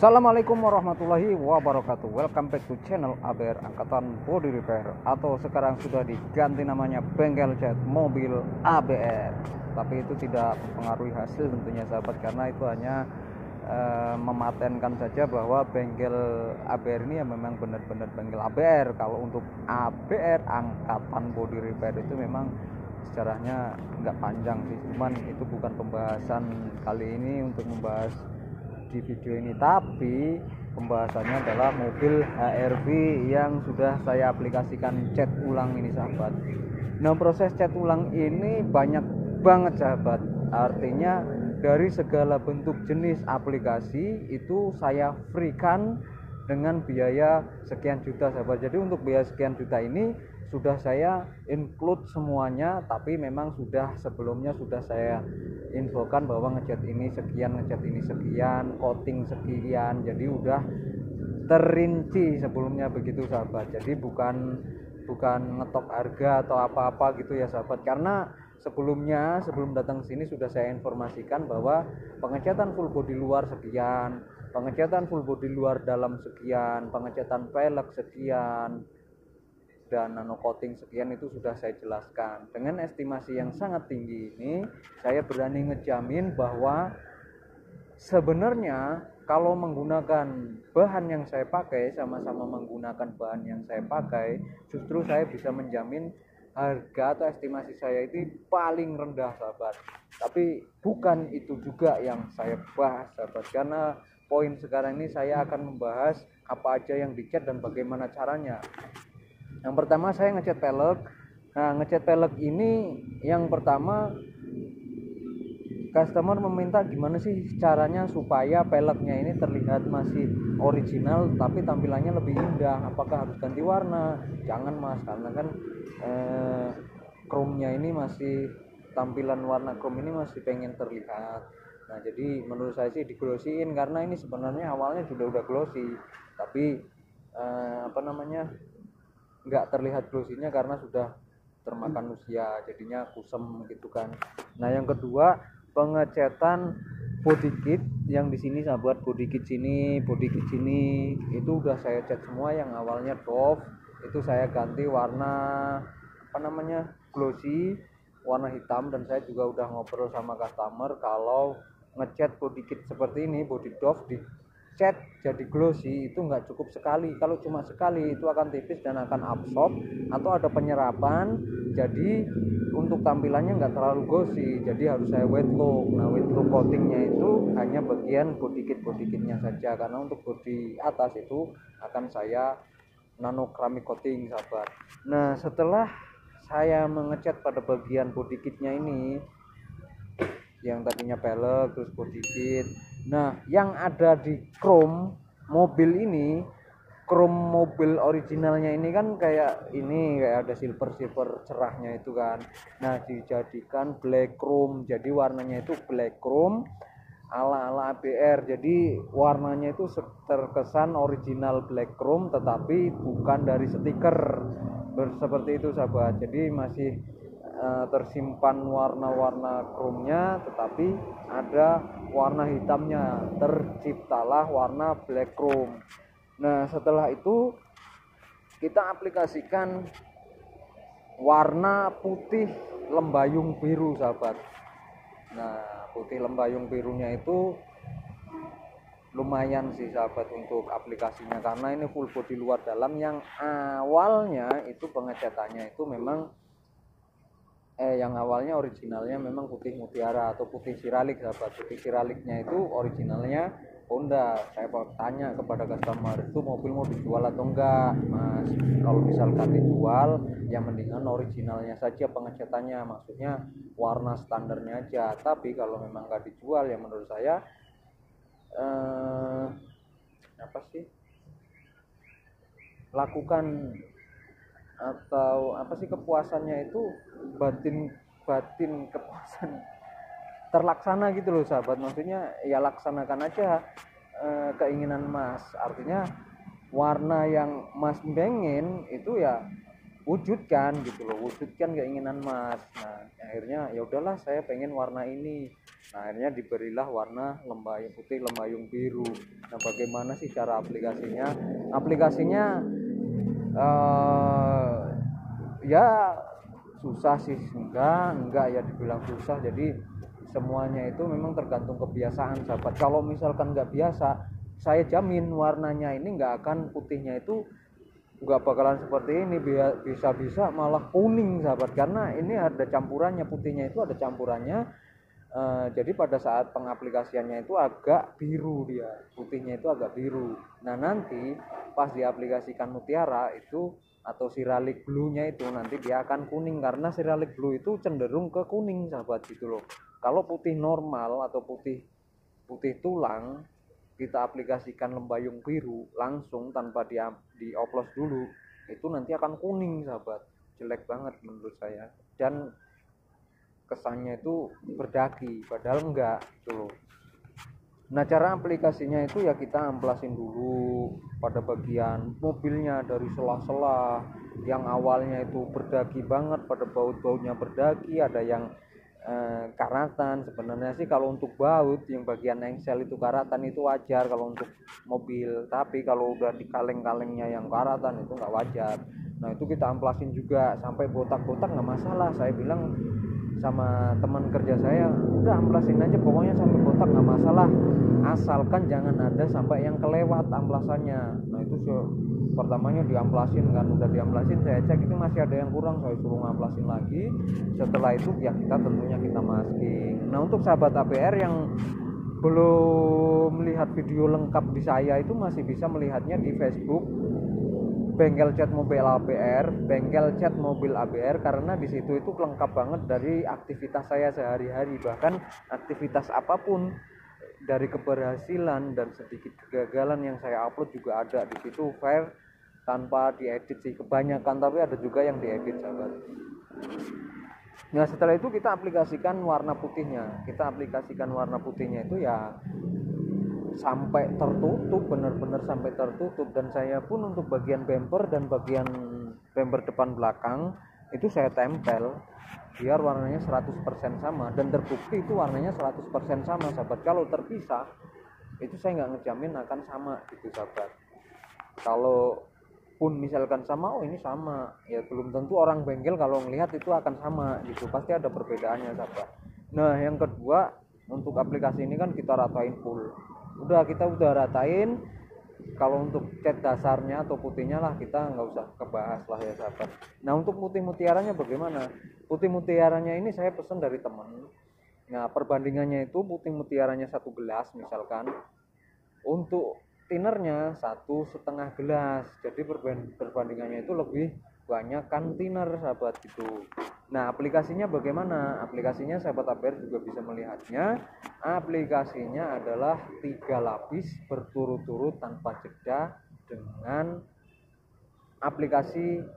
Assalamualaikum warahmatullahi wabarakatuh. Welcome back to channel ABR Angkatan Body Repair, atau sekarang sudah diganti namanya Bengkel Cat Mobil ABR. Tapi itu tidak mempengaruhi hasil tentunya sahabat, karena itu hanya mematenkan saja bahwa bengkel ABR ini ya memang benar-benar bengkel ABR. Kalau untuk ABR Angkatan Body Repair itu memang sejarahnya nggak panjang sih, cuman itu bukan pembahasan kali ini untuk membahas di video ini, tapi pembahasannya adalah mobil HRV yang sudah saya aplikasikan cat ulang ini sahabat. Nah, proses cat ulang ini banyak banget sahabat, artinya dari segala bentuk jenis aplikasi itu saya freekan dengan biaya sekian juta sahabat. Jadi untuk biaya sekian juta ini sudah saya include semuanya, tapi memang sebelumnya sudah saya infokan bahwa ngecat ini sekian, ngecat ini sekian, coating sekian. Jadi udah terinci sebelumnya begitu sahabat. Jadi bukan ngetok harga atau apa-apa gitu ya sahabat, karena sebelum datang ke sini sudah saya informasikan bahwa pengecatan full body luar sekian, pengecatan full body luar dalam sekian, pengecatan pelek sekian, dan nano coating sekian, itu sudah saya jelaskan. Dengan estimasi yang sangat tinggi ini, saya berani ngejamin bahwa sebenarnya kalau menggunakan bahan yang saya pakai, sama-sama menggunakan bahan yang saya pakai, justru saya bisa menjamin harga atau estimasi saya itu paling rendah sahabat. Tapi bukan itu juga yang saya bahas sahabat, karena poin sekarang ini saya akan membahas apa aja yang dicat dan bagaimana caranya. Yang pertama saya ngecat pelek. Nah, ngecat pelek ini yang pertama customer meminta gimana sih caranya supaya peleknya ini terlihat masih original tapi tampilannya lebih indah. Apakah harus ganti warna? Jangan mas, karena kan chrome-nya ini masih, tampilan warna chrome ini masih pengen terlihat. Nah, jadi menurut saya sih diglosyin, karena ini sebenarnya awalnya juga udah glossy, tapi nggak terlihat glossy-nya karena sudah termakan usia, jadinya kusem gitu kan. Nah, yang kedua pengecatan body kit yang di sini sahabat, body kit sini itu udah saya cat semua. Yang awalnya doff itu saya ganti warna glossy, warna hitam. Dan saya juga udah ngobrol sama customer kalau ngecat body kit seperti ini, body doff di cat jadi glossy itu nggak cukup sekali. Kalau cuma sekali itu akan tipis dan akan absorb atau ada penyerapan, jadi untuk tampilannya nggak terlalu glossy. Jadi harus saya wet look. Nah, wet look coatingnya itu hanya bagian body kitnya saja, karena untuk body atas itu akan saya nano keramik coating sahabat. Nah, setelah saya mengecat pada bagian body kitnya ini, yang tadinya pelek terus body kit. Nah, yang ada di chrome mobil ini, chrome mobil originalnya ini kan kayak ada silver cerahnya itu kan. Nah, dijadikan black chrome, jadi warnanya itu black chrome ala-ala ABR. Jadi warnanya itu terkesan original black chrome tetapi bukan dari stiker. Seperti itu sahabat. Jadi masih tersimpan warna-warna chrome-nya tetapi ada warna hitamnya. Terciptalah warna black chrome. Nah, setelah itu kita aplikasikan warna putih lembayung biru sahabat. Nah, putih lembayung birunya itu lumayan sih sahabat untuk aplikasinya, karena ini full body luar dalam. Yang awalnya itu pengecatannya itu memang yang awalnya originalnya memang putih mutiara atau putih siralik sahabat. Putih siraliknya itu originalnya Honda. Saya tanya kepada customer, itu mobil mau dijual atau enggak mas? Kalau misalkan dijual ya mendingan originalnya saja pengecatannya, maksudnya warna standarnya aja. Tapi kalau memang enggak dijual ya menurut saya lakukan atau kepuasannya itu batin kepuasan terlaksana gitu loh sahabat. Maksudnya ya laksanakan aja keinginan mas. Artinya warna yang mas pengen itu ya wujudkan gitu loh, wujudkan keinginan mas. Nah akhirnya ya udahlah saya pengen warna ini. Nah akhirnya diberilah warna putih lembayung biru. Nah bagaimana sih cara aplikasinya ya susah sih, enggak ya dibilang susah. Jadi semuanya itu memang tergantung kebiasaan sahabat. Kalau misalkan nggak biasa, saya jamin warnanya ini nggak akan, putihnya itu nggak bakalan seperti ini, bisa malah kuning sahabat, karena ini ada campurannya, putihnya itu ada campurannya. Jadi pada saat pengaplikasiannya itu agak biru, dia putihnya itu agak biru. Nah nanti pas diaplikasikan mutiara itu atau siralik blue-nya itu nanti dia akan kuning, karena siralik blue itu cenderung ke kuning sahabat gitu loh. Kalau putih normal atau putih tulang kita aplikasikan lembayung biru langsung tanpa dioplos dulu, itu nanti akan kuning sahabat, jelek banget menurut saya, dan kesannya itu berdaki padahal enggak gitu loh. Nah cara aplikasinya itu ya kita amplasin dulu pada bagian mobilnya dari sela-sela yang awalnya itu berdaki banget, pada baut-bautnya berdaki, ada yang karatan. Sebenarnya sih kalau untuk baut yang bagian engsel itu karatan itu wajar kalau untuk mobil, tapi kalau udah di kaleng-kalengnya yang karatan itu nggak wajar. Nah itu kita amplasin juga sampai botak-botak nggak masalah. Saya bilang sama teman kerja saya, udah amplasin aja pokoknya sampai botak nggak masalah, asalkan jangan ada sampai yang kelewat amplasannya. Nah itu pertamanya diamplasin kan, udah diamplasin saya cek itu masih ada yang kurang, saya suruh ngamplasin lagi. Setelah itu ya kita tentunya kita masking. Nah untuk sahabat ABR yang belum melihat video lengkap di saya itu masih bisa melihatnya di Facebook Bengkel Cat Mobil ABR, karena di situ itu lengkap banget dari aktivitas saya sehari-hari, bahkan aktivitas apapun, dari keberhasilan dan sedikit kegagalan yang saya upload juga ada di situ, fair tanpa diedit sih kebanyakan, tapi ada juga yang diedit sahabat. Nah setelah itu kita aplikasikan warna putihnya itu ya sampai tertutup, benar-benar sampai tertutup. Dan saya pun untuk bagian bumper dan bagian bumper depan belakang itu saya tempel biar warnanya 100% sama, dan terbukti itu warnanya 100% sama sahabat. Kalau terpisah itu saya nggak ngejamin akan sama gitu sahabat. Kalau pun misalkan sama, oh ini sama, ya belum tentu orang bengkel kalau ngelihat itu akan sama gitu, pasti ada perbedaannya sahabat. Nah yang kedua, untuk aplikasi ini kan kita ratain full, kita udah ratain. Kalau untuk cat dasarnya atau putihnya lah kita nggak usah kebahas lah ya sahabat. Nah untuk putih mutiaranya bagaimana? Putih mutiaranya ini saya pesan dari teman. Nah perbandingannya itu putih mutiaranya 1 gelas misalkan, untuk tinernya 1,5 gelas. Jadi perbandingannya itu lebih banyak kan thinner sahabat gitu. Nah aplikasinya bagaimana? Aplikasinya sahabat ABR juga bisa melihatnya. Aplikasinya adalah 3 lapis berturut-turut tanpa jeda dengan aplikasi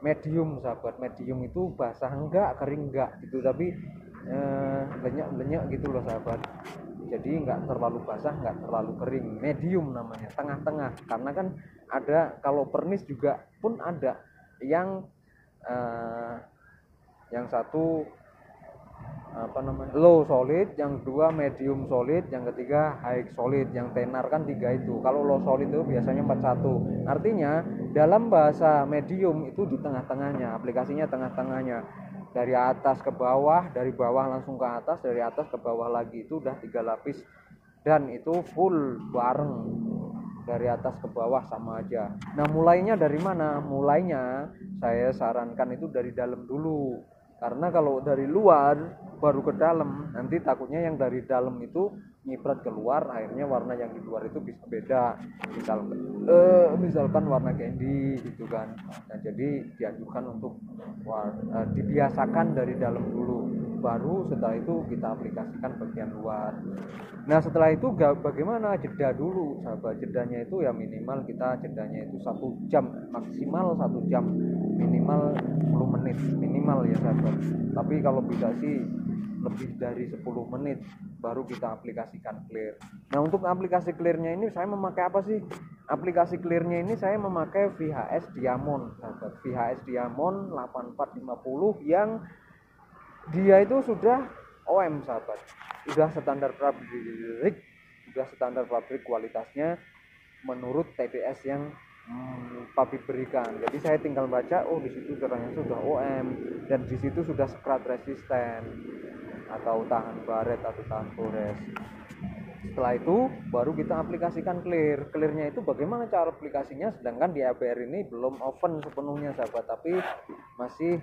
medium sahabat. Medium itu basah enggak, kering enggak gitu, tapi lenyek gitu loh sahabat. jadi nggak terlalu basah, nggak terlalu kering, medium namanya, tengah-tengah. Karena kan ada, kalau pernis juga pun ada yang satu low solid, yang kedua medium solid, yang ketiga high solid, yang tenar kan 3 itu. Kalau low solid itu biasanya 41. Artinya dalam bahasa medium itu di tengah-tengahnya, aplikasinya tengah-tengahnya, dari atas ke bawah, dari bawah langsung ke atas, dari atas ke bawah lagi, itu udah 3 lapis dan itu full bareng, dari atas ke bawah sama aja. Nah, mulainya dari mana? Mulainya saya sarankan itu dari dalam dulu, karena kalau dari luar baru ke dalam, nanti takutnya yang dari dalam itu nyiprat keluar, akhirnya warna yang di luar itu bisa beda, misalkan warna candy gitu kan. Nah, jadi dianjurkan untuk dibiasakan dari dalam dulu, baru setelah itu kita aplikasikan bagian luar. Nah, setelah itu bagaimana? Jeda dulu sahabat. Jedanya itu ya minimal kita jedanya itu 1 jam, maksimal 1 jam, minimal 10 menit minimal ya sahabat. Tapi kalau bisa sih lebih dari 10 menit baru kita aplikasikan clear. Nah, untuk aplikasi clearnya ini saya memakai apa sih? Aplikasi clearnya ini saya memakai VHS Diamond sahabat. VHS Diamond 8450 yang dia itu sudah OM sahabat, sudah standar pabrik kualitasnya menurut TPS yang pabrik berikan. Jadi saya tinggal baca, oh di situ ternyata sudah OM dan di situ sudah scratch resisten atau tahan baret atau tahan gores. Setelah itu baru kita aplikasikan clear. Clearnya itu bagaimana cara aplikasinya? Sedangkan di ABR ini belum oven sepenuhnya sahabat, tapi masih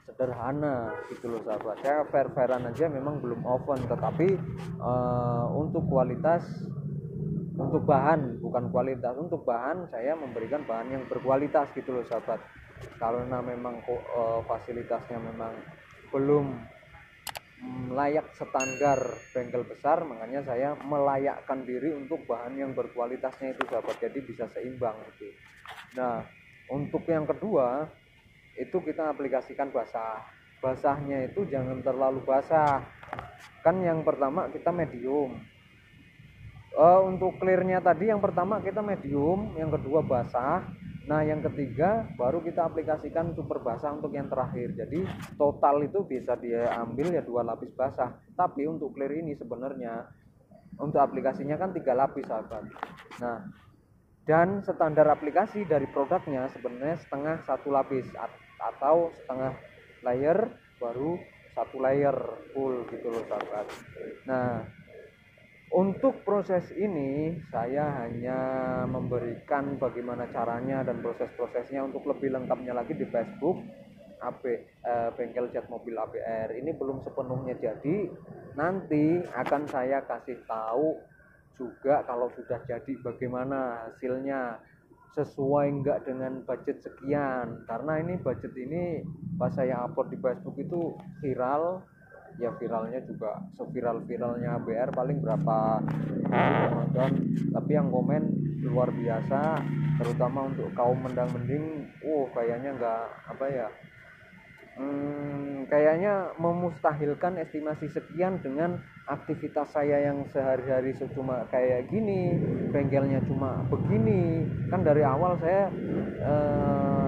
sederhana gitu loh sahabat. Saya fair-fairan aja, memang belum oven, tetapi untuk kualitas, untuk bahan, bukan kualitas, untuk bahan saya memberikan bahan yang berkualitas gitu loh sahabat. Karena memang fasilitasnya memang belum layak standar bengkel besar, makanya saya melayakkan diri untuk bahan yang berkualitasnya itu sahabat, jadi bisa seimbang gitu. Nah, untuk yang kedua itu kita aplikasikan basahnya itu jangan terlalu basah. Kan yang pertama kita medium, untuk clearnya tadi yang pertama kita medium, yang kedua basah. Nah, yang ketiga baru kita aplikasikan super basah untuk yang terakhir. Jadi total itu bisa dia ambil ya 2 lapis basah. Tapi untuk clear ini sebenarnya untuk aplikasinya kan 3 lapis sahabat. Nah, dan standar aplikasi dari produknya sebenarnya setengah 1 lapis atau setengah layer baru 1 layer full gitu loh sahabat. Nah, untuk proses ini saya hanya memberikan bagaimana caranya dan proses-prosesnya. Untuk lebih lengkapnya lagi di Facebook Bengkel Cat Mobil ABR. Ini belum sepenuhnya jadi, nanti akan saya kasih tahu juga kalau sudah jadi bagaimana hasilnya, sesuai enggak dengan budget sekian. Karena ini budget ini pas saya upload di Facebook itu viral, ya viralnya juga seviral-viralnya ABR paling berapa Ramadan, tapi yang komen luar biasa, terutama untuk kaum mendang-mending. Kayaknya enggak kayaknya memustahilkan estimasi sekian dengan aktivitas saya yang sehari-hari cuma kayak gini, bengkelnya cuma begini. Kan dari awal saya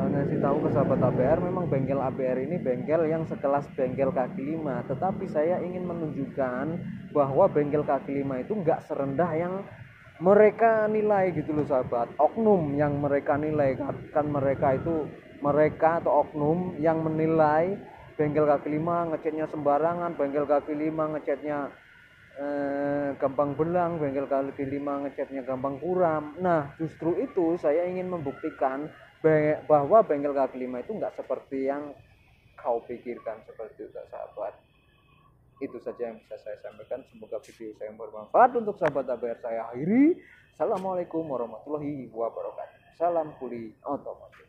ngasih tahu ke sahabat ABR, memang bengkel ABR ini bengkel yang sekelas bengkel kaki lima, tetapi saya ingin menunjukkan bahwa bengkel kaki lima itu enggak serendah yang mereka nilai gitu loh sahabat. Oknum yang mereka nilai, kan mereka atau oknum yang menilai bengkel kaki lima ngecatnya sembarangan, bengkel kaki lima ngecatnya gampang belang, bengkel kaki lima ngecatnya gampang kuram. Nah, justru itu saya ingin membuktikan bahwa bengkel kaki lima itu enggak seperti yang kau pikirkan seperti itu sahabat. Itu saja yang bisa saya sampaikan. Semoga video saya bermanfaat untuk sahabat ABR. Saya akhiri. Assalamualaikum warahmatullahi wabarakatuh. Salam kuli otomotif.